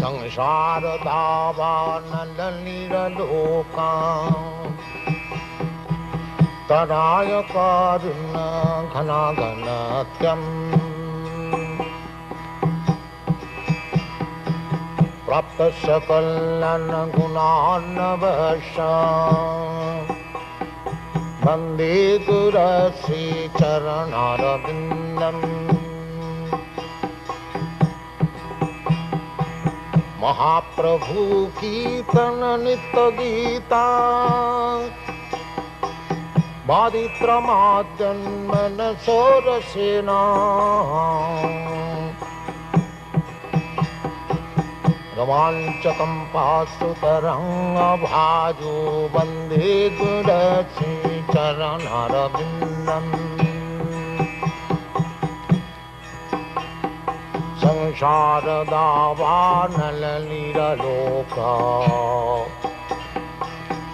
संसार दावानलनिरलोका तराय कारुण्य घनाघनत्यम् प्राप्त सकलन गुणार्णवशा वंदे गुरश्री चरणारविंदम् महाप्रभु कीर्तन नित्य गीता बादित्रमाद्यन्मन सोरसेना रोमांचकं पाशुतरंगभाजो वंदे गुरश्री चरणारविंदम् संसार दावानलनिरलोका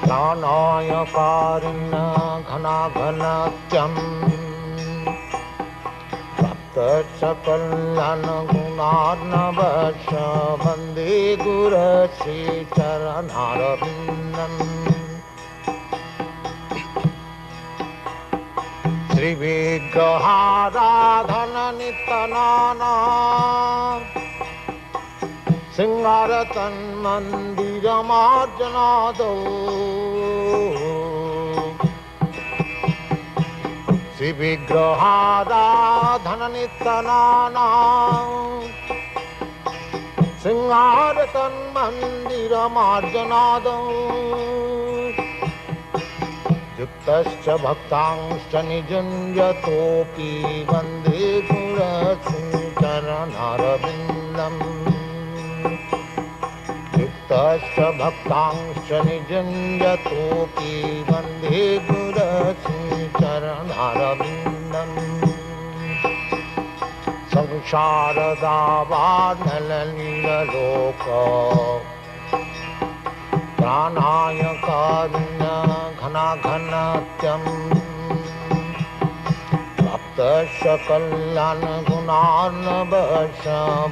प्राणाय कारुण्य घनाघनत्यम् प्राप्त सकलन गुणार्णवश वंदे गुरश्री चरणारविंदम् श्रीविग्रहाराधन नित्यनाना सिंगार तन्मन्दिरमार्जनादौ श्रीविग्रहाराधन नित्यनाना सिंगार तन्मन्दिरमार्जनादौ युक्तश्च भक्तांश्च निजुञ्जतोऽपि वन्दे गुरश्री चरणारविन्दम् युक्तश्च भक्तांश्च निजुञ्जतोऽपि वन्दे गुरश्री चरणारविन्दम् संसार दावानलनिरलोका प्राणाय कारुण्य घनाघनत्यम् प्राप्त सकलन गुणार्णवश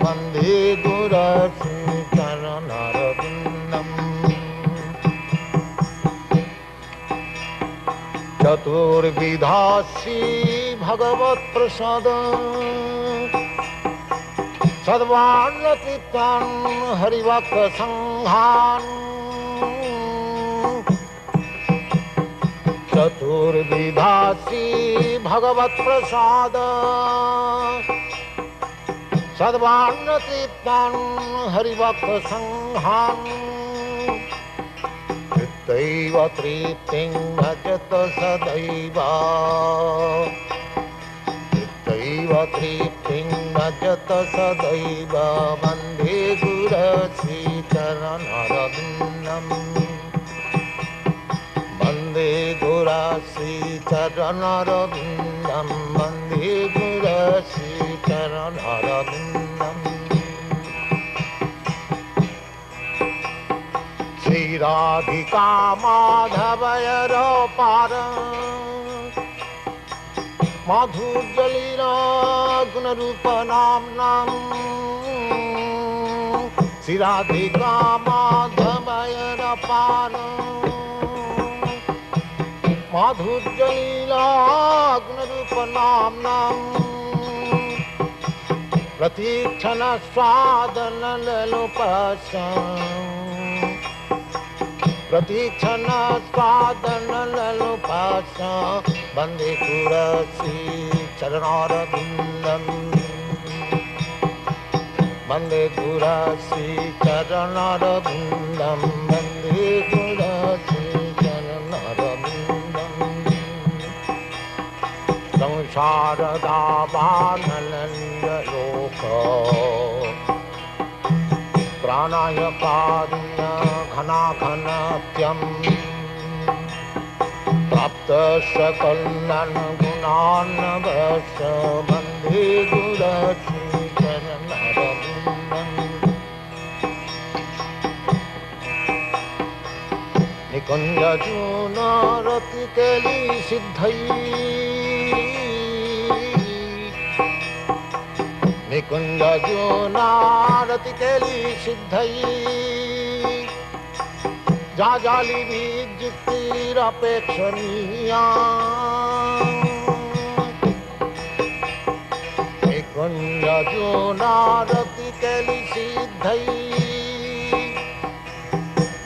वंदे गुरश्री चरणारविन्दम् चतुर्विधासी भगवत्प्रसाद सद्वान्नतीर्थान् हरिभक्तसङ्घान् चतुर्विधासी भगवत्प्रसाद सद्वान्नतीर्थान् हरिभक्तसङ्घान् तृप्तैव तृप्तिं भजत सदैव तृप्तैव तृप्तिं भजत सदैव वन्दे गुरश्री चरणारविन्दम् वन्दे गुरश्री चरणारविन्दम् वन्दे गुरश्री चरणारविन्दम् श्रीराधिका माधवयरपार माधुर्यलीला गुणरूपनाम्नाम् श्रीराधिका माधवयरपार माधुर्यलीला गुणरूपनाम्नाम् प्रतीक्षण स्वादनलोपशम् प्रतीक्षण स्वादनलोपशम् वन्दे गुरश्री चरणारविन्दम् वन्दे गुरश्री चरणारविन्दम् वन्दे गुरश्री चरणारविन्दम् संसार दावानलनिरलोका प्राणाय कारुण्य घनाघनत्यम् प्राप्त सकलन गुणार्णवश वन्दे गुरश्री चरणारविन्दम् निकुञ्जजूनरतिकेली सिद्धै कुंज नारति केली सिद्धई जाजाली भी जुक्तिरपेक्षणीया कुंज नारति केली सिद्धई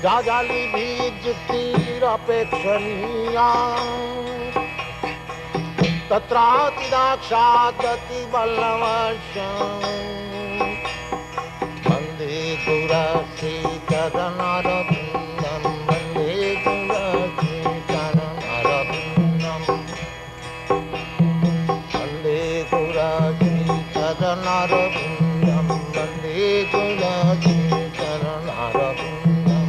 जाजाली भी जुक्तिरपेक्षणीया तत्रातिदाक्षादति बलवशं वन्दे गुरश्रीचरणरविन्दं वन्दे गुरश्रीचरणरविन्दं वन्दे गुरश्रीचरणरविन्दं वन्दे गुरश्रीचरणरविन्दं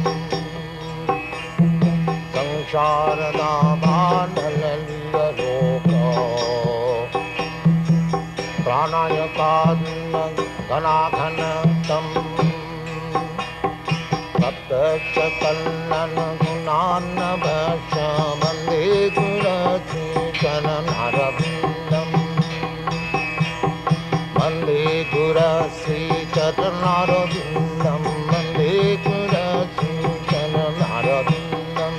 संसारदावानललिलोका प्राणायकादिन घनाघनतं सप्तशकलन् गुणान्नभश वन्दे गुरश्रीचरणरविन्दं वन्दे गुरश्रीचरणरविन्दं वन्दे गुरश्रीचरणरविन्दं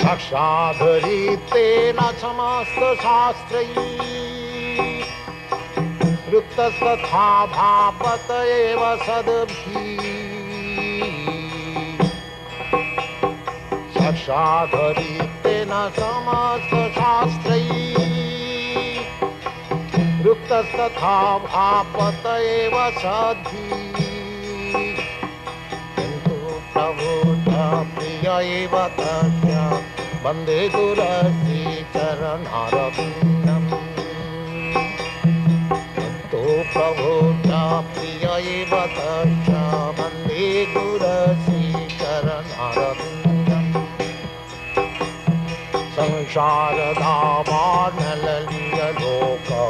साक्षाधरितेन समस्तशास्त्रैः युक्तस्तथा भावत एव सद्भिः साक्षाधरितेन समस्तशास्त्रैः युक्तस्तथा भावत एव सद्भिः किन्तु प्रभुः प्रिय एव तस्य वन्दे गुरश्रीचरणरविन्दं किन्तु प्रभुः प्रिय एव तस्य वन्दे गुरश्रीचरणरविन्दं संसारदावानललिलोका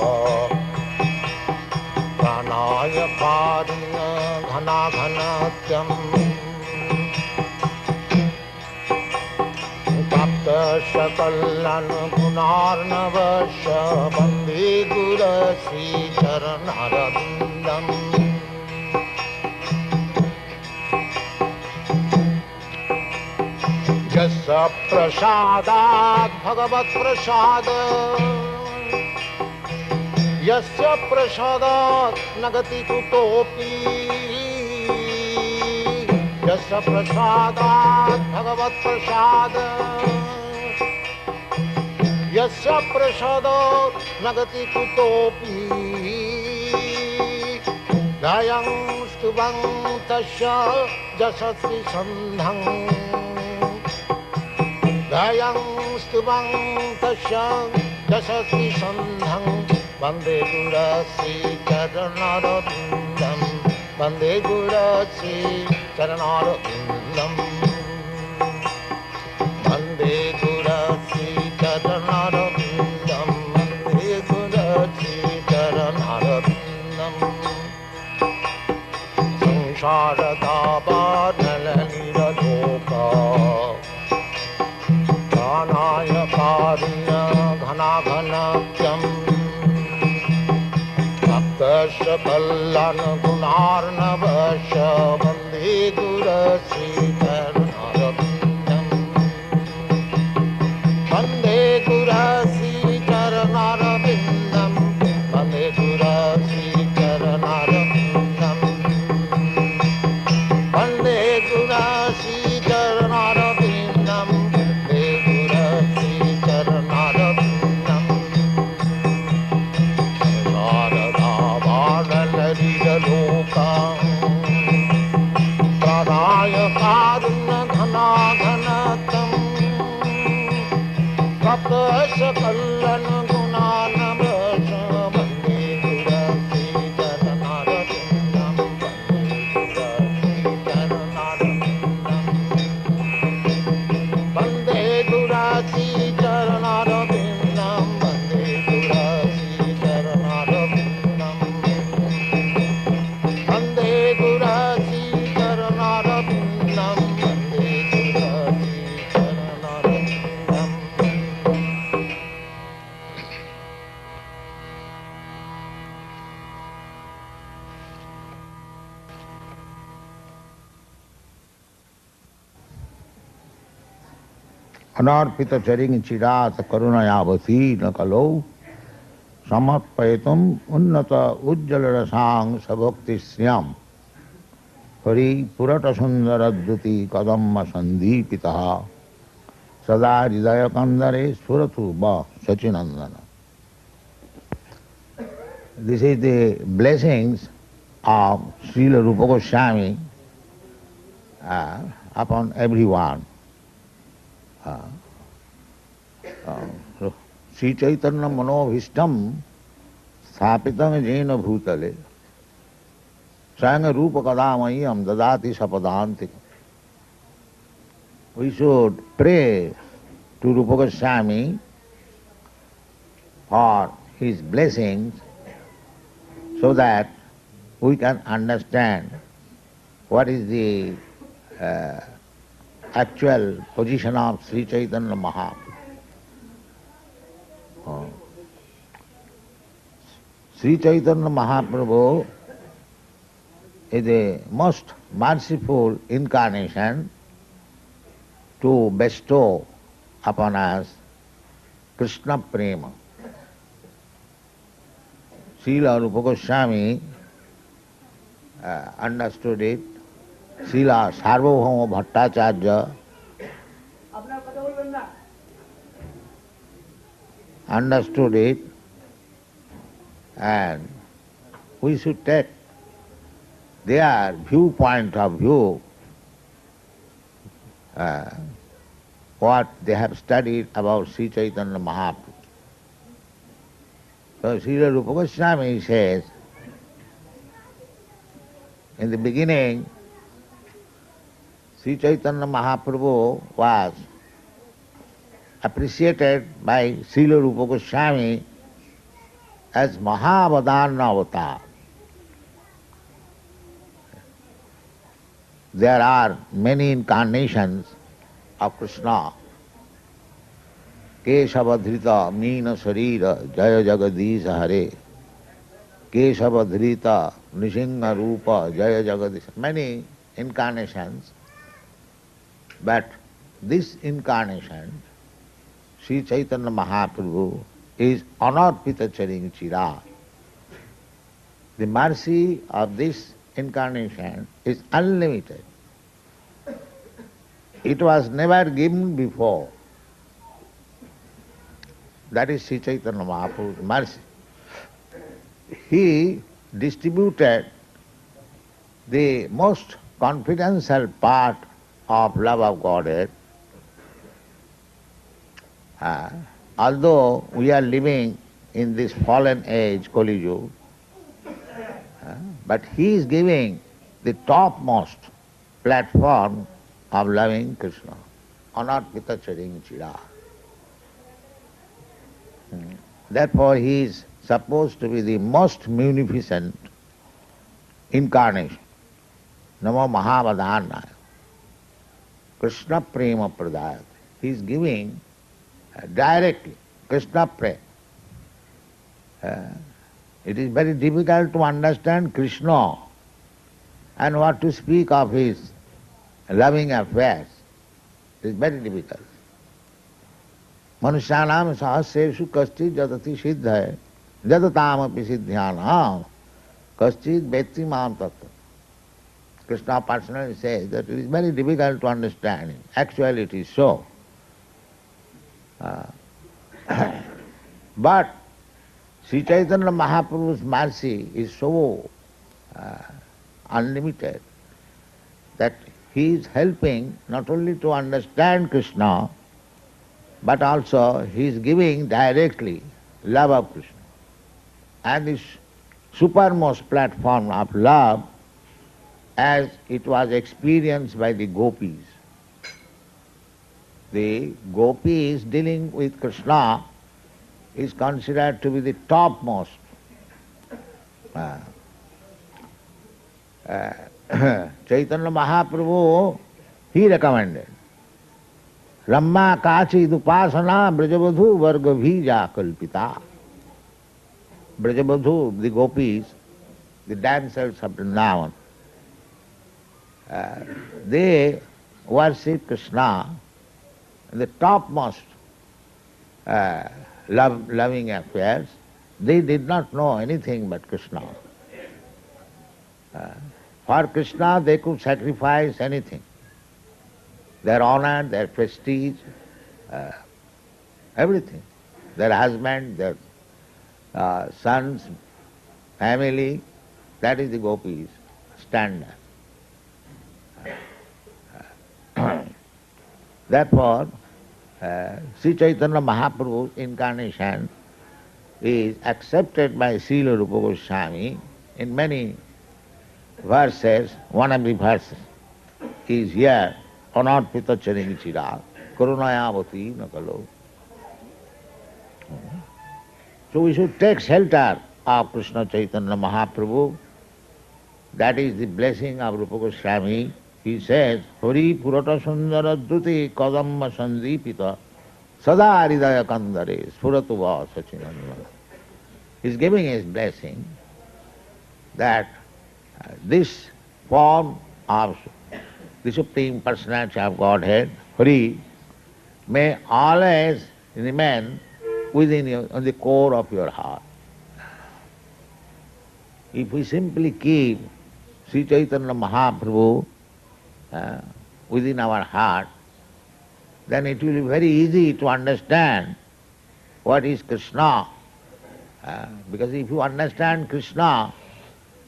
प्राणायकादिन घनाघनत्यं सप्तशकलन्गुणार्णवश वन्दे गुरश्रीचरणरविन्दं यस्य प्रसादात् भगवत्प्रसाद यस्य प्रसादात् न गति कुतोऽपि यस्य प्रसादात् भगवत्प्रसाद यस्य प्रसादात् न गति कुतोऽपि गायं स्तुवं तस्य यशस्वी सन्धं गायं स्तुवं तस्य यशस्वी सन्धं वन्दे गुरश्रीचरणरविन्दं वन्दे गुरश्रीचरणरविन्दं वन्दे गुरश्रीचरणरविन्दं वन्दे गुरश्रीचरणरविन्दं संसारदावानललिलोका प्राणायकादिन घनाघनत्यं सप्तशकलन् गुणार्णवश वन्दे गुरश्रीचरणरविन्दं वन्दे गुरश्रीचरणरविन्दं वन्दे गुरश्रीचरणरविन्दं वन्दे गुरश्रीचरणरविन्दं वन्दे गुरश्रीचरणरविन्दं शारदावानललिलोका प्राणायका Anarpita charing chirata karunayavasi nakalo samapaitum unnata ujjalarasang sabhakti snyam hari purata sundaradhuti kadamma sandipitaha sada hridaya kandare suratu ba sachinandana. This is the blessings of Srila Rupa Goswami upon everyone. Sri Chaitanya Manobhishtam Sthapitam Jena Bhutale Sanga Rupa Kadamayam Dadati Sapadantikam. We should pray to Rupa Goswami for his blessings so that we can understand what is the actual position of Sri Chaitanya Mahaprabhu. Sri Chaitanya Mahaprabhu is the most merciful incarnation to bestow upon us Krishna Prema. Srila Rupa Goswami understood it. Srila Sarvabhauma Bhattacharya understood it, and we should take their viewpoint of view, what they have studied about Sri Chaitanya Mahaprabhu. So Srila Rupa Goswami says, in the beginning, Sri Chaitanya Mahaprabhu was appreciated by Srila Rupa Goswami as Mahavadana Avatar. There are many incarnations of Krishna. Keshavadhrita Meena Sarira Jaya Jagadisha Hare. Keshavadhrita Nishinga Rupa Jaya Jagadisha. Many incarnations. But this incarnation, Sri Chaitanya Mahaprabhu, is Anarpita Charing Chira. The mercy of this incarnation is unlimited. It was never given before. That is Sri Chaitanya Mahaprabhu's mercy. He distributed the most confidential part of love of Godhead. Although we are living in this fallen age, Kali Yuga, but he is giving the topmost platform of loving Krishna. Anarpita Charing Chira. Therefore he is supposed to be the most munificent incarnation. Namo Mahavadana. Krishna Prema Pradayat. He is giving directly Krishna Prema. It is very difficult to understand Krishna and what to speak of his loving affairs. It is very difficult. Manusyanam sahasreshu kaschid jatati siddhaya jatatam api siddhyanam kaschid vetti mam tattva. Krishna personally says that it is very difficult to understand him. Actually it is so. But Sri Chaitanya Mahaprabhu's mercy is so unlimited that he is helping not only to understand Krishna, but also he is giving directly love of Krishna. And this supermost platform of love, as it was experienced by the gopis. The gopis dealing with Krishna is considered to be the topmost. Chaitanya Mahaprabhu, he recommended Ramma Kachi Dupasana Brajavadhu Varga Bhija Kalpita. Brajavadhu, the gopis, the dancers of Vrindavan, they worship Krishna in the topmost loving affairs, they did not know anything but Krishna. For Krishna they could sacrifice anything. Their honor, their prestige, everything. Their husband, their sons, family, that is the gopis' standard. Therefore, Sri Chaitanya Mahaprabhu's incarnation is accepted by Srila Rupa Goswami in many verses. One of the verses is here, Anarpita Charinchira, Karunayavati Nakalo. So we should take shelter of Krishna Chaitanya Mahaprabhu. That is the blessing of Rupa Goswami. He says, Hari Purata Sundara Druti Kadamba Sandipita Sada Hridaya Kandare Spuratuva Sachinanvala. He is giving his blessing that this form of the Supreme Personality of Godhead, Hari, may always remain within you, on the core of your heart. If we simply keep Sri Chaitanya Mahaprabhu within our heart, then it will be very easy to understand what is Krishna. Because if you understand Krishna,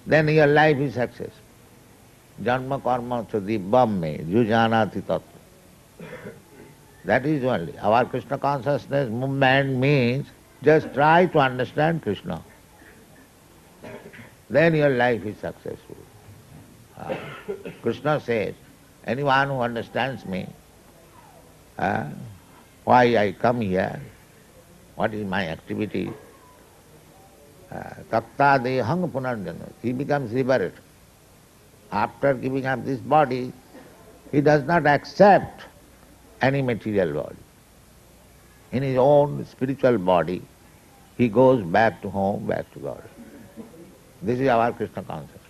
then your life is successful. Janma karma chadibbam me jujanati tattva. That is only. Our Krishna consciousness movement means just try to understand Krishna. Then your life is successful. Krishna says, anyone who understands me, why I come here, what is my activity, tatta dehang punarjana, he becomes liberated. After giving up this body, he does not accept any material body. In his own spiritual body, he goes back to home, back to God. This is our Krishna consciousness.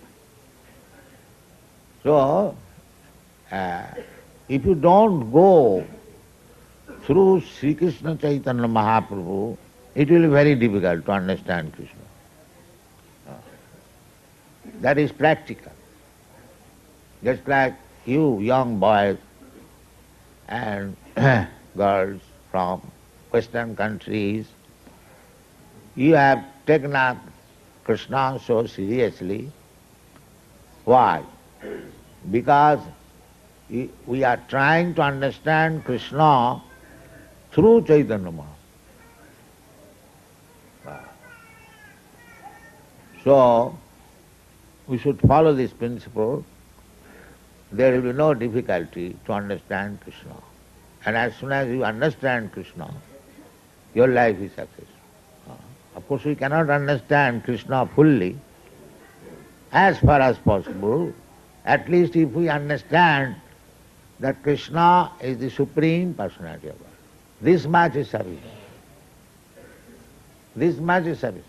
So, if you don't go through Sri Krishna Chaitanya Mahaprabhu, it will be very difficult to understand Krishna. That is practical. Just like you young boys and girls from Western countries, you have taken up Krishna so seriously. Why? Because we are trying to understand Krishna through Chaitanya Mahaprabhu. So, we should follow this principle. There will be no difficulty to understand Krishna. And as soon as you understand Krishna, your life is successful. Of course, we cannot understand Krishna fully, as far as possible. At least if we understand that Krishna is the Supreme Personality of God, this much is sufficient. This much is sufficient.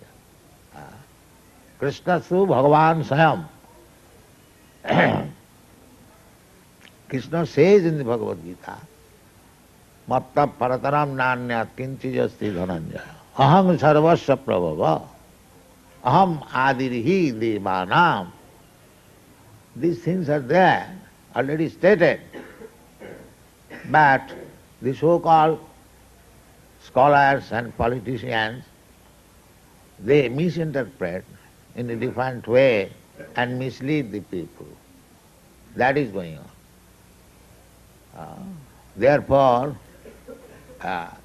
Krishna Su Bhagavan Swayam. Krishna says in the Bhagavad Gita, Matta parataram nanyat kinchijasti dhananjaya. Aham sarvasya prabhava. Aham adirhi devanam. These things are there, already stated. But the so-called scholars and politicians, they misinterpret in a different way and mislead the people. That is going on. Therefore,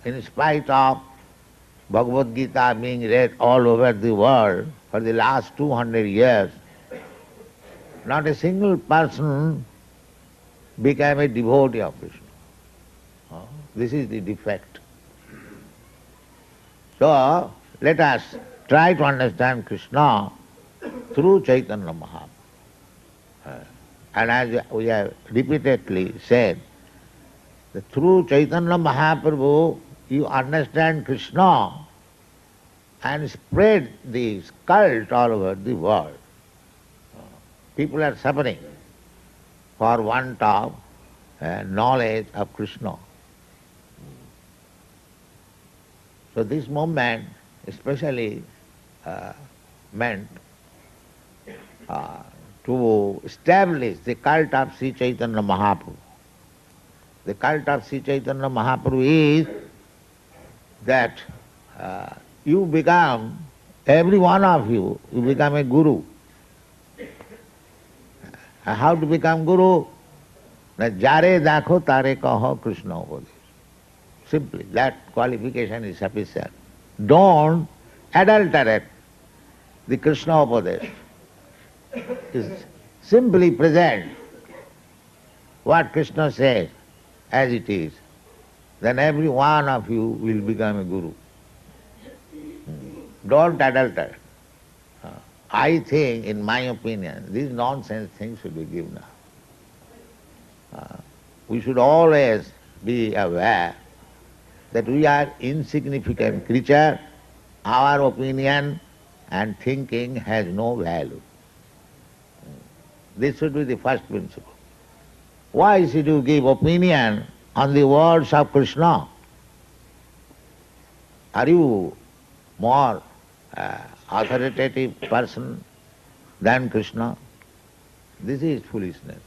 in spite of Bhagavad Gita being read all over the world for the last 200 years, not a single person became a devotee of Krishna. This is the defect. So, let us try to understand Krishna through Chaitanya Mahaprabhu. And as we have repeatedly said, that through Chaitanya Mahaprabhu you understand Krishna and spread this cult all over the world. People are suffering for want of knowledge of Krishna. So this movement especially meant to establish the cult of Sri Chaitanya Mahaprabhu. The cult of Sri Chaitanya Mahaprabhu is that you become, every one of you become a guru. How to become guru? Jare dakho tare kaho Krishna upadesh. Simply, that qualification is sufficient. Don't adulterate the Krishna upadesh. Is simply present what Krishna says as it is. Then every one of you will become a guru. Don't adulterate. I think, in my opinion, these nonsense things should be given up. We should always be aware that we are insignificant creature, our opinion and thinking has no value. This should be the first principle. Why should you give opinion on the words of Krishna? Are you more authoritative person than Krishna? This is foolishness.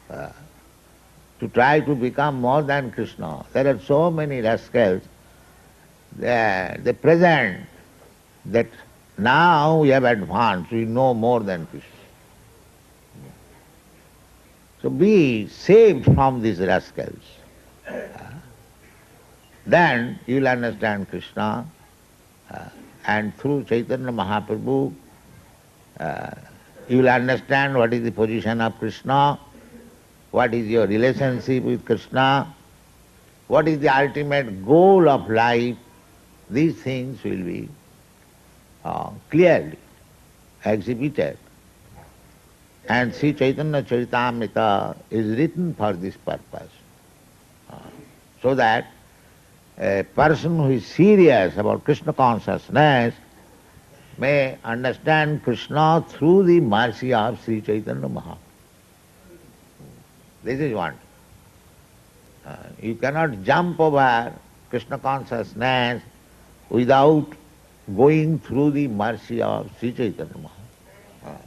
To try to become more than Krishna. There are so many rascals, they present that now we have advanced, we know more than Krishna. So be saved from these rascals. Then you will understand Krishna, and through Chaitanya Mahaprabhu you will understand what is the position of Krishna, what is your relationship with Krishna, what is the ultimate goal of life. These things will be clearly exhibited. And Sri Chaitanya Charitamrita is written for this purpose, so that a person who is serious about Krishna consciousness may understand Krishna through the mercy of Sri Chaitanya Mahaprabhu. This is one. You cannot jump over Krishna consciousness without going through the mercy of Sri Chaitanya Mahaprabhu.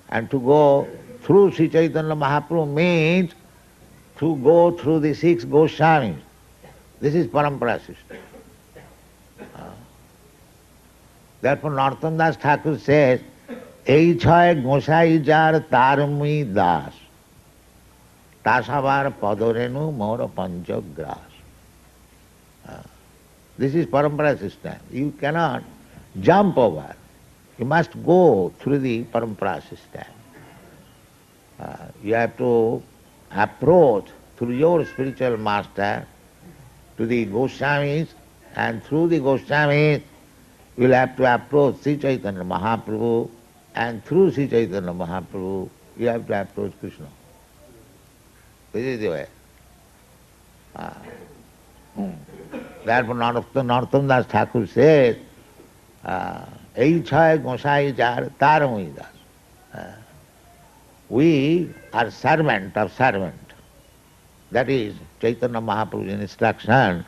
And to go through Sri Chaitanya Mahaprabhu means to go through the 6 Goswamis. This is parampara system. Therefore Narottam Das Thakur says, Ei chhay Gosai jar tarmi das, tasavar padorenu mora panchagras. This is parampara system. You cannot jump over. You must go through the parampara system. You have to approach through your spiritual master to the Goswamis, and through the Goswamis you will have to approach Sri Chaitanya Mahaprabhu, and through Sri Chaitanya Mahaprabhu you have to approach Krishna. This is the way. Therefore Narottam Das Thakur says, Ei chhay Gosai jar taramui das. We are servant of servant. That is Chaitanya Mahaprabhu's instruction,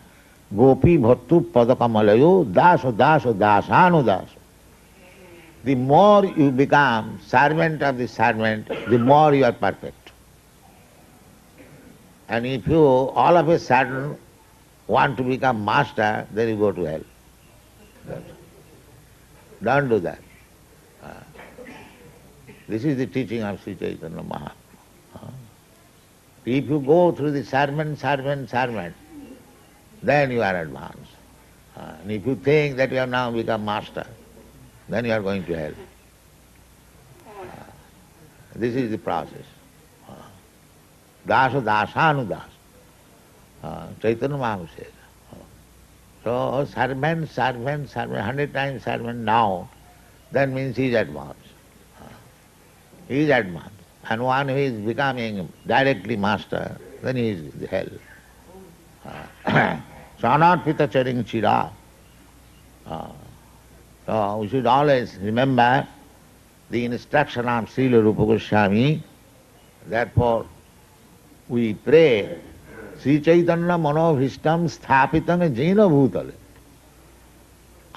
Gopi bhattu padakamalayo daso daso dasanu daso. The more you become servant of the servant, the more you are perfect. And if you all of a sudden want to become master, then you go to hell. Don't do that. This is the teaching of Sri Chaitanya Mahaprabhu. If you go through the servant, then you are advanced. And if you think that you have now become master, then you are going to hell. This is the process. Dasa dasanu das. Chaitanya Mahaprabhu says. So servant, 100 times servant now, that means he is advanced. He is advanced. And one who is becoming directly master, then he is in the hell. Sanatpita charing chira. So we should always remember the instruction of Srila Rupa Goswami. Therefore, we pray, Sri Chaitanya manobhishtam sthapitam jena bhutale.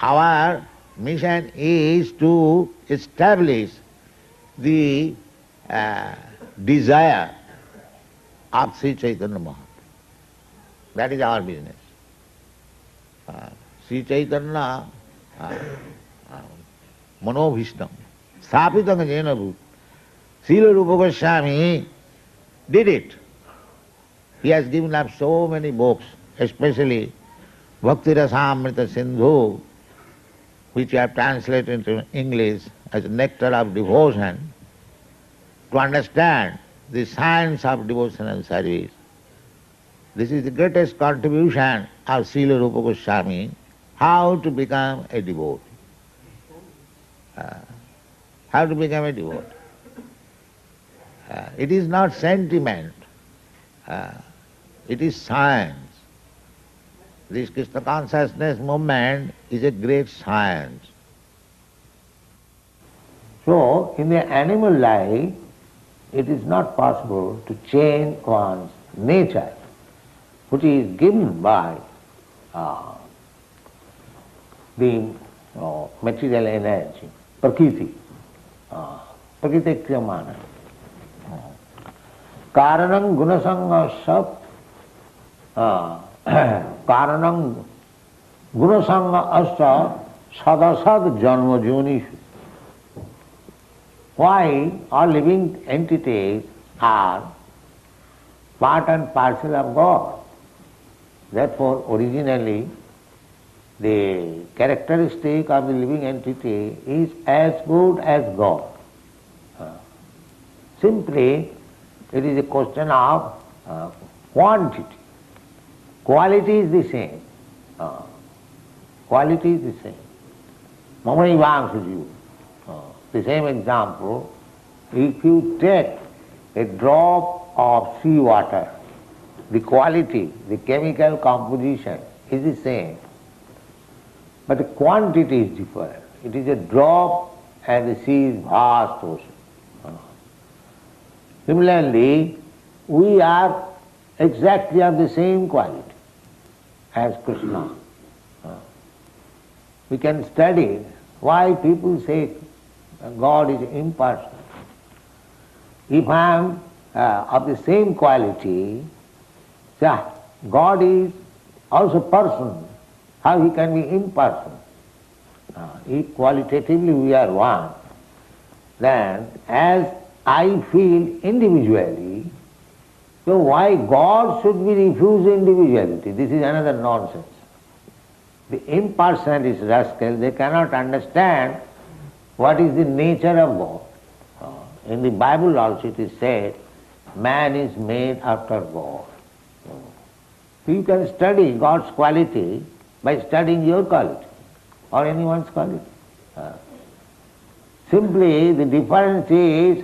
our mission is to establish the desire of Sri Chaitanya Mahaprabhu. That is our business. Sri Chaitanya Manobhishtam Sthapitanga Jena Bhut. Srila Rupa Goswami did it. He has given up so many books, especially Bhakti Rasamrita Sindhu, which I have translated into English as Nectar of Devotion, to understand the science of devotional service. This is the greatest contribution of Srila Rupa Goswami, how to become a devotee. How to become a devotee. It is not sentiment, it is science. This Krishna consciousness movement is a great science. So, in the animal life, it is not possible to change one's nature, which is given by the material energy, prakriti, prakriti kriyamana. Karanam gunasanga sap, karanam gunasanga asa sadasad janma jonishu. Why all living entities are part and parcel of God. Therefore, originally, the characteristic of the living entity is as good as God. Simply, it is a question of quantity. Quality is the same. Quality is the same. Mamaivangshujiva. The same example, if you take a drop of sea water, the quality, the chemical composition is the same, but the quantity is different. It is a drop and the sea is vast ocean. Similarly, we are exactly of the same quality as Krishna. We can study why people say God is impersonal. If I am of the same quality, God is also person. How he can be impersonal? If qualitatively we are one, then as I feel individually, so why God should be refused individuality? This is another nonsense. The impersonalist rascal, they cannot understand what is the nature of God. In the Bible also it is said, man is made after God. So you can study God's quality by studying your quality or anyone's quality. Simply the difference is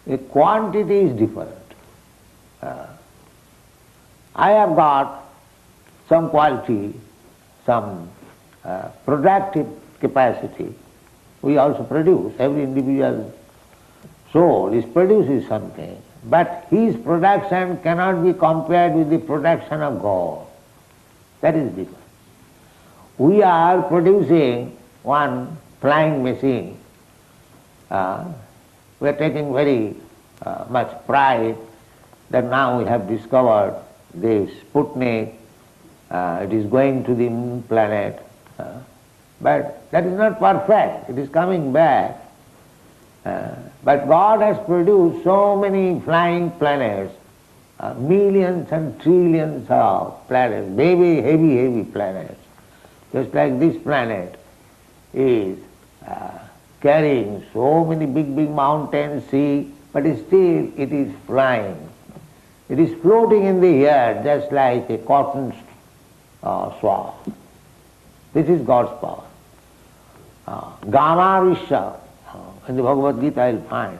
the quantity is different. I have got some quality, some productive capacity. We also produce, every individual soul produces something, but his production cannot be compared with the production of God. That is different. We are producing one flying machine. We are taking very much pride that now we have discovered this Sputnik, it is going to the moon planet. But that is not perfect, it is coming back. But God has produced so many flying planets, millions and trillions of planets, very heavy planets. Just like this planet is carrying so many big mountains, sea, but still it is flying. It is floating in the air just like a cotton swab. This is God's power. Gama Vishya, in the Bhagavad Gita I will find,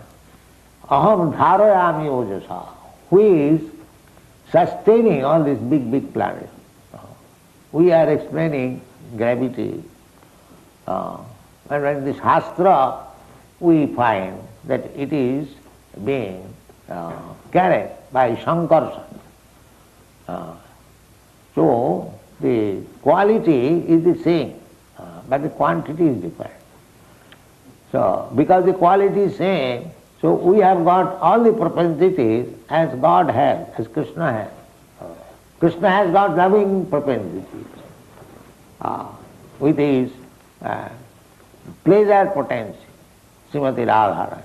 Aham Dharayami Ojasa, who is sustaining all these big planets. We are explaining gravity. And in this Shastra, we find that it is being carried by Shankarsan. So, the quality is the same, but the quantity is different. So, because the quality is same, so we have got all the propensities as God has, as Krishna has. Krishna has got loving propensities with his pleasure potency, Srimati Radharani.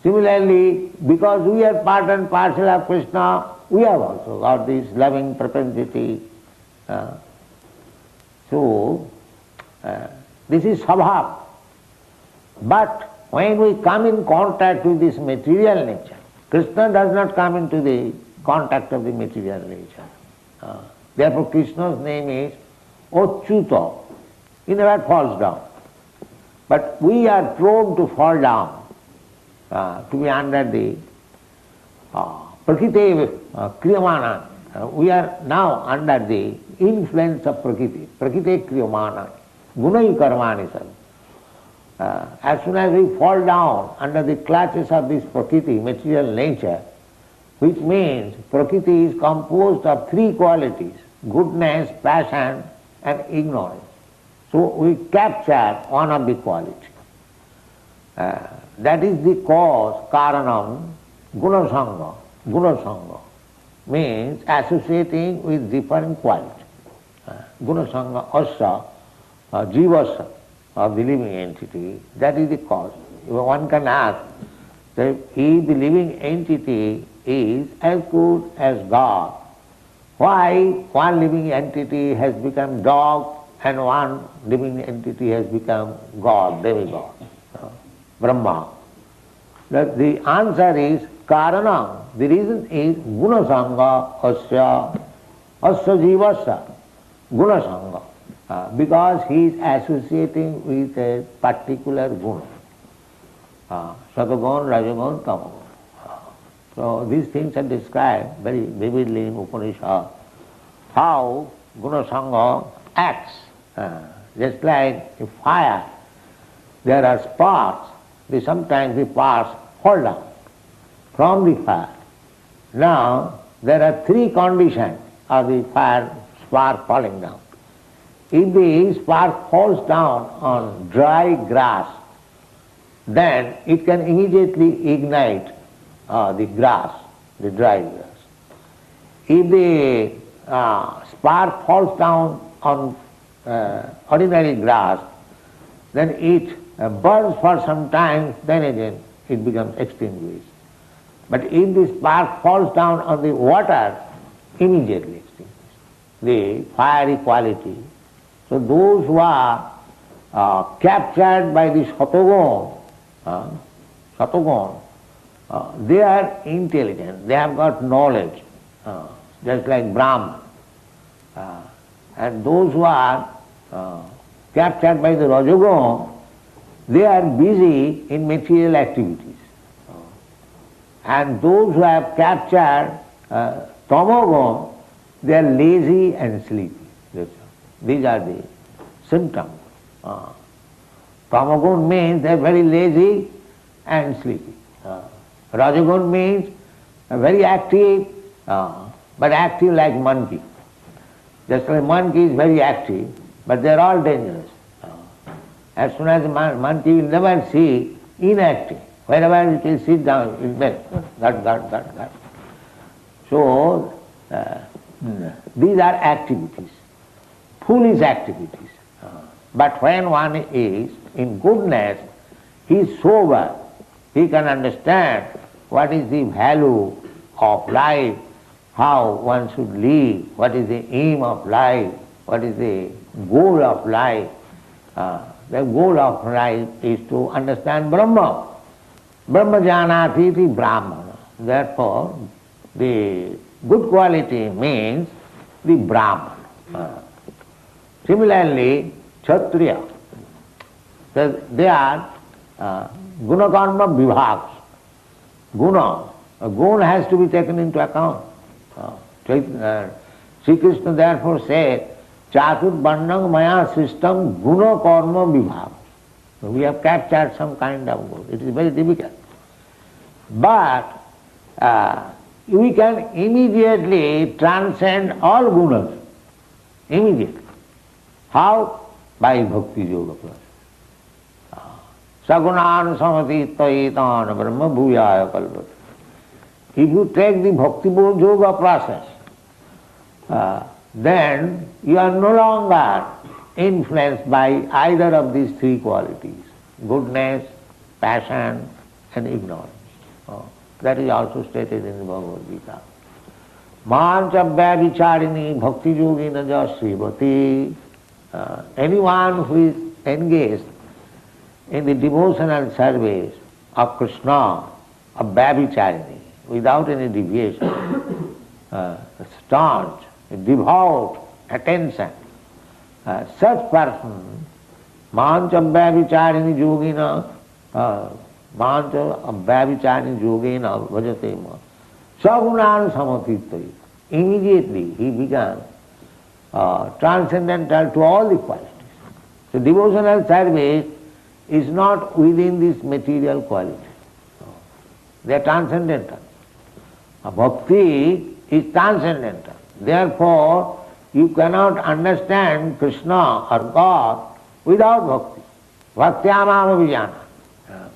Similarly, because we are part and parcel of Krishna, we have also got this loving propensity. So, this is Svabhav. But when we come in contact with this material nature, Krishna does not come into the contact of the material nature. Therefore Krishna's name is Achyuta. He never falls down. But we are prone to fall down, to be under the Prakriti Kriyamana. We are now under the influence of Prakriti, Prakriti Kriyamana, Gunai Karmani Sarva. As soon as we fall down under the clutches of this Prakriti, material nature, which means Prakriti is composed of three qualities, goodness, passion and ignorance. So we capture one of the qualities. That is the cause, karanam, gunasanga. Gunasanga means associating with different qualities. Gunasanga asya, jivasya, of the living entity, that is the cause. One can ask that if the living entity is as good as God, why one living entity has become dog and one living entity has become God, demigod, Brahma? The answer is karanam. The reason is gunasanga asya jivasya, gunasanga. Because he is associating with a particular guna. Satagun, Rajagun, Tamagun. So these things are described very vividly in Upanishad. How Gunasanga acts. Just like a fire, there are sparks. Sometimes the sparks fall down from the fire. Now there are three conditions of the fire spark falling down. If the spark falls down on dry grass, then it can immediately ignite the grass, the dry grass. If the spark falls down on ordinary grass, then it burns for some time, then again it becomes extinguished. But if the spark falls down on the water, immediately extinguished. The fiery quality. So those who are captured by this Satagun, they are intelligent, they have got knowledge, just like Brahman. And those who are captured by the Rajagun, they are busy in material activities. And those who have captured Tamagun, they are lazy and sleepy. These are the symptoms. Tamagun means they are very lazy and sleepy. Rajagun means very active, but active like monkey. Just like monkey is very active, but they are all dangerous. As soon as a monkey will never see inactive. Wherever it will sit down, it will bend. That. So, these are activities. Foolish activities. But when one is in goodness, he is sober, he can understand what is the value of life, how one should live, what is the aim of life, what is the goal of life. The goal of life is to understand Brahma. Brahma janati iti Brahmana. Therefore, the good quality means the Brahman. Similarly, Kshatriya, they are guna karma vibhags. Guna. A guna has to be taken into account. Sri Krishna therefore said, Chatur Varnang Maya Sistam Guna Karma Vibhaga. We have captured some kind of good. It is very difficult. But we can immediately transcend all gunas. Immediately. How? by bhakti yoga process. Sagunan samati taitan brahma bhuyaya kalpati. If you take the bhakti yoga process, then you are no longer influenced by either of these three qualities, goodness, passion and ignorance. That is also stated in the Bhagavad Gita. Manchabhya vicharini bhakti yogina ja srivati. Anyone who is engaged in the devotional service of Krishna, of Bhavicharini, without any deviation, staunch, devout attention, such person, Manchabhya vicharini yogina, Manchabhya vicharini yogina bhajate ma. Sagunan samatittai. Immediately he began transcendental to all the qualities. So devotional service is not within this material quality. They are transcendental. Bhakti is transcendental. Therefore, you cannot understand Krishna or God without bhakti. Bhaktyamam avijana.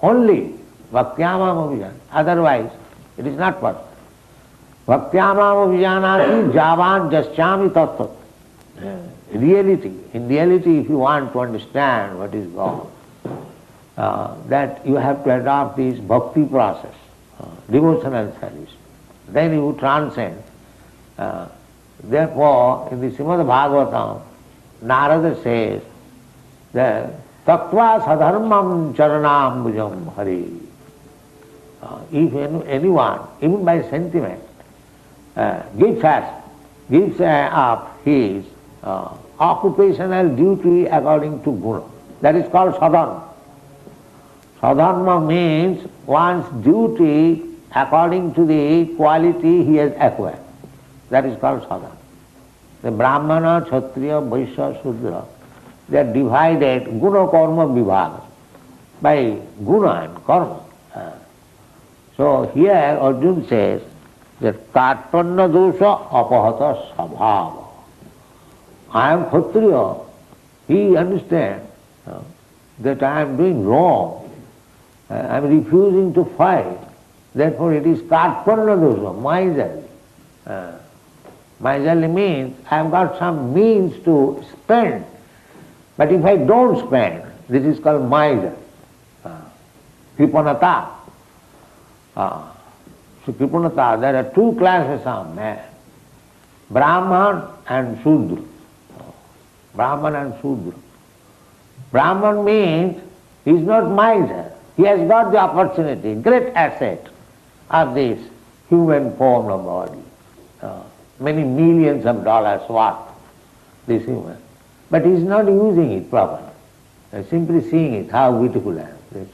Only bhaktyamam avijana. Otherwise, it is not possible. Bhaktyamam avijanati javan jasyami tattvat. Reality. In reality, if you want to understand what is God, that you have to adopt this bhakti process, devotional service. Then you transcend. Therefore, in the Srimad Bhagavatam, Narada says that taktva sadharmam charanambujam hari. If anyone, even by sentiment, gives up his occupational duty according to guna, that is called sadharma. Sadharma means one's duty according to the quality he has acquired. That is called sadhana. The Brahmana, Kshatriya, Vaishya, Shudra, they are divided guna karma vibhaga by guna and karma. So here Arjuna says that karpanna dosha apahata sabhava. I am Kshatriya. He understands that I am doing wrong. I am refusing to fight. Therefore it is karpanna dosha, miserly. Miserly means I have got some means to spend, but if I don't spend, this is called miser. Kripanata. So Kripanata, there are two classes of men, Brahman and Shudra. Brahman and Shudra. Brahman means he is not miser. He has got the opportunity, great asset of this human form of body. Many millions of dollars worth, this human. But he is not using it properly. Simply seeing it, how beautiful I am.